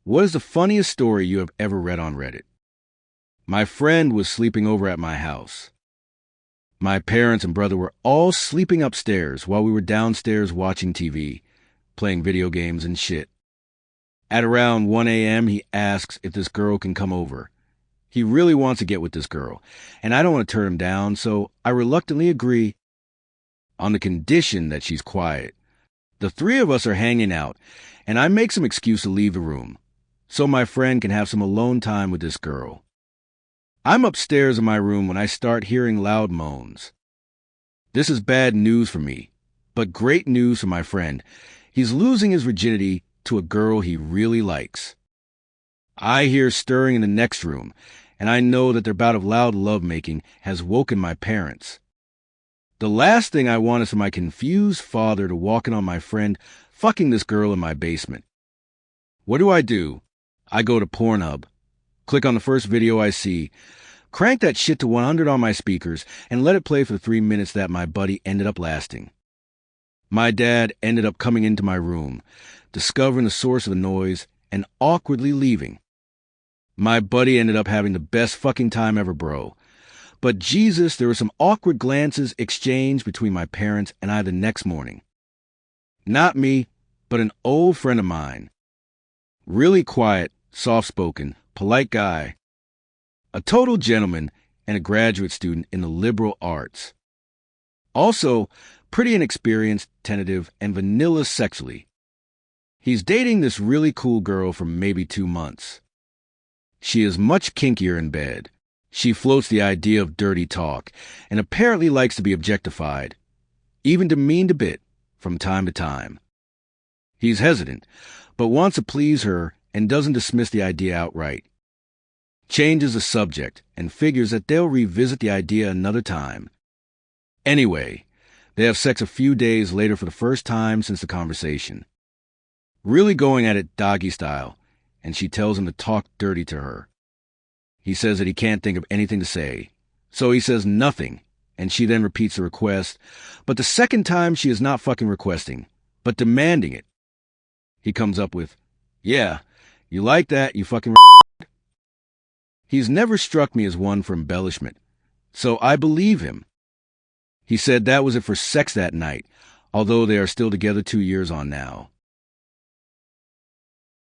What is the funniest story you have ever read on Reddit? My friend was sleeping over at my house. My parents and brother were all sleeping upstairs while we were downstairs watching TV, playing video games and shit. At around 1 a.m., he asks if this girl can come over. He really wants to get with this girl, and I don't want to turn him down, so I reluctantly agree on the condition that she's quiet. The three of us are hanging out, and I make some excuse to leave the room, so my friend can have some alone time with this girl. I'm upstairs in my room when I start hearing loud moans. This is bad news for me, but great news for my friend. He's losing his virginity to a girl he really likes. I hear stirring in the next room, and I know that their bout of loud lovemaking has woken my parents. The last thing I want is for my confused father to walk in on my friend fucking this girl in my basement. What do? I go to Pornhub, click on the first video I see, crank that shit to 100 on my speakers, and let it play for the 3 minutes that my buddy ended up lasting. My dad ended up coming into my room, discovering the source of the noise, and awkwardly leaving. My buddy ended up having the best fucking time ever, bro. But Jesus, there were some awkward glances exchanged between my parents and I the next morning. Not me, but an old friend of mine. Really quiet, soft-spoken, polite guy. A total gentleman and a graduate student in the liberal arts. Also, pretty inexperienced, tentative, and vanilla sexually. He's dating this really cool girl for maybe 2 months. She is much kinkier in bed. She floats the idea of dirty talk, and apparently likes to be objectified, even demeaned a bit, from time to time. He's hesitant, but wants to please her and doesn't dismiss the idea outright. Changes the subject and figures that they'll revisit the idea another time. Anyway, they have sex a few days later for the first time since the conversation. Really going at it doggy style, and she tells him to talk dirty to her. He says that he can't think of anything to say, so he says nothing, and she then repeats the request, but the second time she is not fucking requesting, but demanding it. He comes up with, "Yeah, you like that, you fucking." He's never struck me as one for embellishment, so I believe him. He said that was it for sex that night, although they are still together 2 years on now.